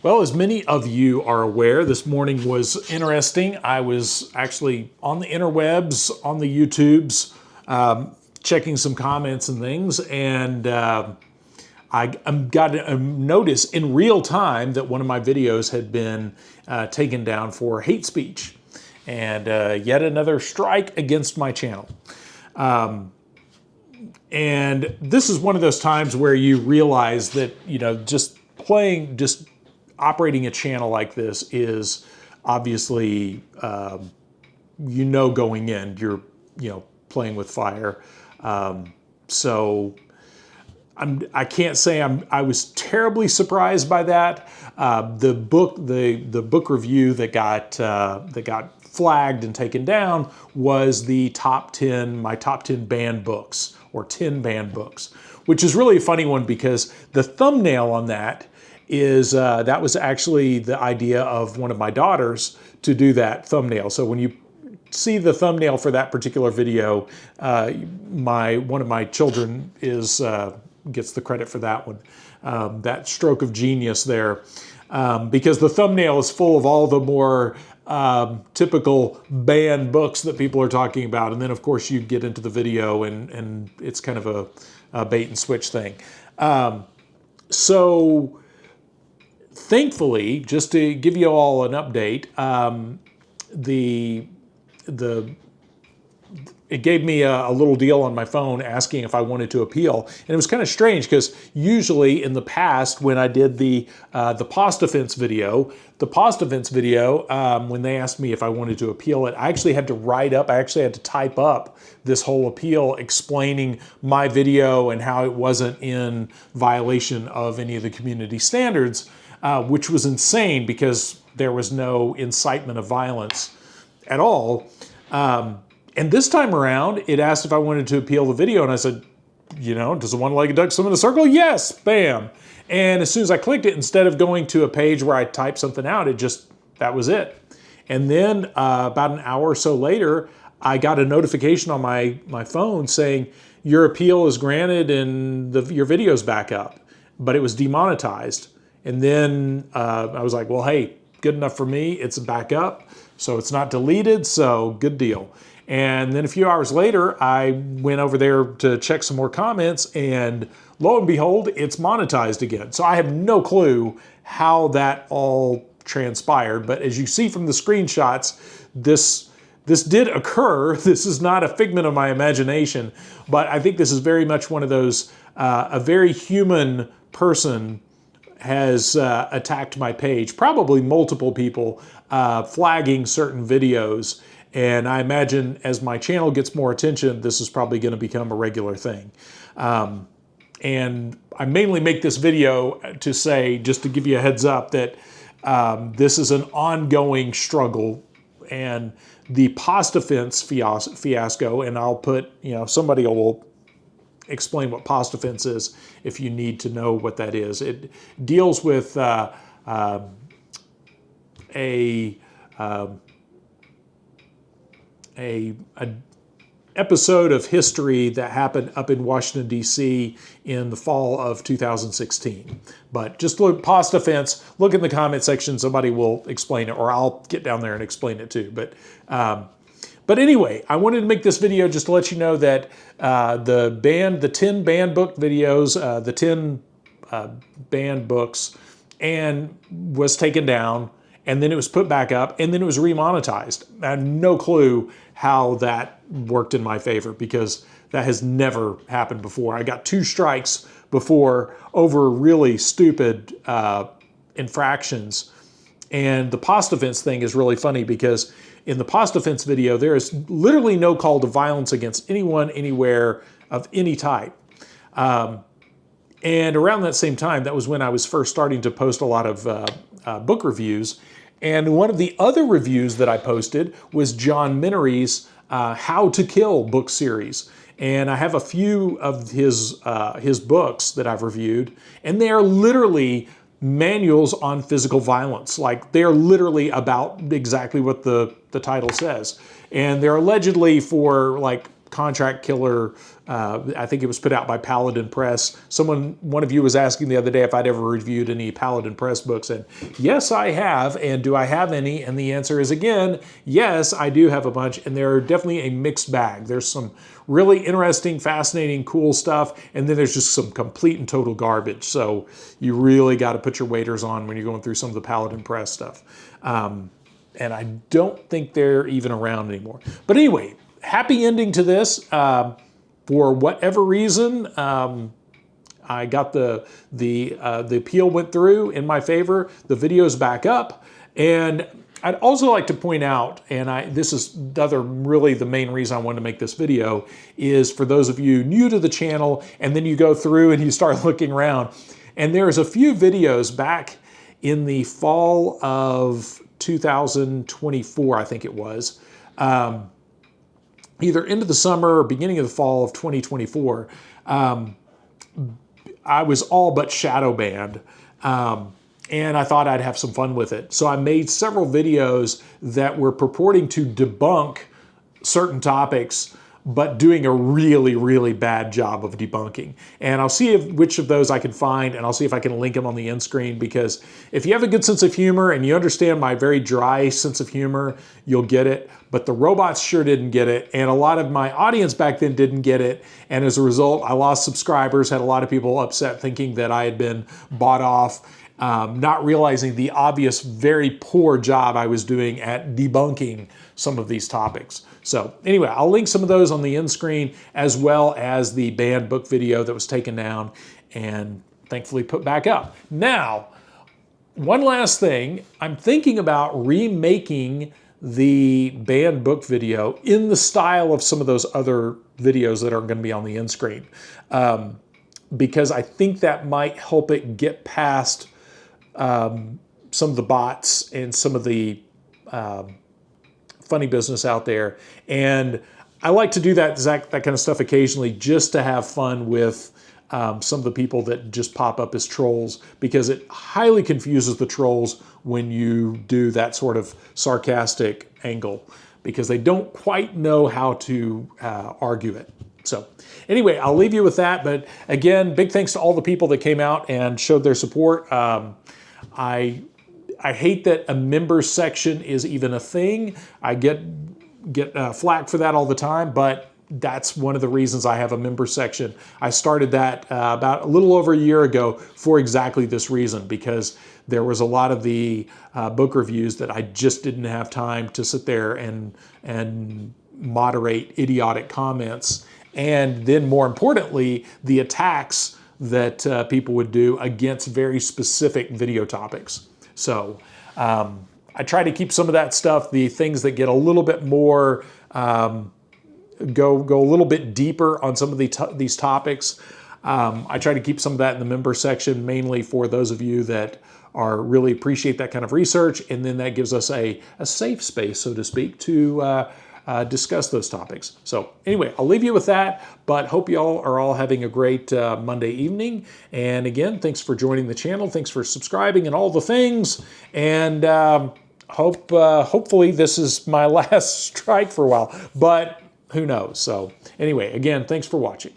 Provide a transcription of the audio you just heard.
Well, as many of you are aware, this morning was interesting. I was actually on the interwebs, on the YouTubes, checking some comments and things, and I got a notice in real time that one of my videos had been taken down for hate speech, and yet another strike against my channel. And this is one of those times where you realize that, you know, just operating a channel like this is obviously, going in, you're, playing with fire. So I can't say I was terribly surprised by that. The book review that got flagged and taken down was the my top 10 banned books, or 10 banned books, which is really a funny one because the thumbnail on that is, that was actually the idea of one of my daughters to do that thumbnail. So when you see the thumbnail for that particular video, one of my children gets the credit for that one. That stroke of genius there, because the thumbnail is full of all the more typical banned books that people are talking about, and then of course you get into the video and it's kind of a bait and switch thing. So thankfully, just to give you all an update, it gave me a little deal on my phone asking if I wanted to appeal. And it was kind of strange because usually in the past when I did the pasta fence video, when they asked me if I wanted to appeal it, I actually had to type up this whole appeal explaining my video and how it wasn't in violation of any of the community standards, which was insane because there was no incitement of violence at all. And this time around, it asked if I wanted to appeal the video, and I said, does a one-legged duck swim in a circle? Yes, bam. And as soon as I clicked it, instead of going to a page where I typed something out, that was it. And then about an hour or so later, I got a notification on my phone saying, your appeal is granted and your video's back up, but it was demonetized. And then I was like, well, hey, good enough for me. It's back up, so it's not deleted, so good deal. And then a few hours later, I went over there to check some more comments, and lo and behold, it's monetized again. So I have no clue how that all transpired, but as you see from the screenshots, this did occur. This is not a figment of my imagination, but I think this is very much one of those, a very human person has attacked my page, probably multiple people flagging certain videos. And I imagine as my channel gets more attention, this is probably going to become a regular thing. And I mainly make this video to say, just to give you a heads up, that this is an ongoing struggle. And the pasta fence fiasco, and I'll put, somebody will explain what pasta fence is if you need to know what that is. It deals with a episode of history that happened up in Washington, D.C. in the fall of 2016. But just look, pasta fence, look in the comment section, somebody will explain it, or I'll get down there and explain it too. But anyway, I wanted to make this video just to let you know that the 10 banned book videos, the 10 banned books, and was taken down, and then it was put back up, and then it was remonetized. I have no clue how that worked in my favor because that has never happened before. I got 2 strikes before over really stupid infractions. And the pasta fence thing is really funny because in the pasta fence video, there is literally no call to violence against anyone, anywhere, of any type. And around that same time, that was when I was first starting to post a lot of book reviews. And one of the other reviews that I posted was John Minery's How to Kill book series. And I have a few of his books that I've reviewed, and they are literally manuals on physical violence. Like, they're literally about exactly what the title says. And they're allegedly for like contract killer. I think it was put out by Paladin Press. One of you was asking the other day if I'd ever reviewed any Paladin Press books, and yes, I have. And do I have any? And the answer is, again, yes, I do have a bunch, and they're definitely a mixed bag. There's some really interesting, fascinating, cool stuff, and then there's just some complete and total garbage. So you really got to put your waders on when you're going through some of the Paladin Press stuff. And I don't think they're even around anymore. But anyway, happy ending to this. For whatever reason, I got the appeal went through in my favor. The video's back up, and I'd also like to point out, and this is really the main reason I wanted to make this video, is for those of you new to the channel, and then you go through and you start looking around, and there's a few videos back in the fall of 2024, I think it was, either into the summer or beginning of the fall of 2024, I was all but shadow banned, and I thought I'd have some fun with it. So I made several videos that were purporting to debunk certain topics, but doing a really, really bad job of debunking. And I'll see which of those I can find, and I'll see if I can link them on the end screen, because if you have a good sense of humor and you understand my very dry sense of humor, you'll get it. But the robots sure didn't get it, and a lot of my audience back then didn't get it, and as a result, I lost subscribers, had a lot of people upset thinking that I had been bought off, not realizing the obvious very poor job I was doing at debunking some of these topics. So anyway, I'll link some of those on the end screen, as well as the banned book video that was taken down and thankfully put back up. Now, one last thing, I'm thinking about remaking the banned book video in the style of some of those other videos that are going to be on the end screen, because I think that might help it get past some of the bots and some of the funny business out there. And I like to do that kind of stuff occasionally, just to have fun with some of the people that just pop up as trolls, because it highly confuses the trolls when you do that sort of sarcastic angle, because they don't quite know how to argue it. So anyway, I'll leave you with that. But again, big thanks to all the people that came out and showed their support. I hate that a members section is even a thing. I get flack for that all the time, but that's one of the reasons I have a members section. I started that about a little over a year ago for exactly this reason, because there was a lot of the book reviews that I just didn't have time to sit there and moderate idiotic comments. And then more importantly, the attacks that people would do against very specific video topics. So I try to keep some of that stuff, the things that get a little bit more, go a little bit deeper on some of these topics. I try to keep some of that in the member section, mainly for those of you that really appreciate that kind of research. And then that gives us a safe space, so to speak, to discuss those topics. So anyway, I'll leave you with that, but hope you all are having a great Monday evening. And again, thanks for joining the channel. Thanks for subscribing and all the things. And hopefully this is my last strike for a while, but who knows? So anyway, again, thanks for watching.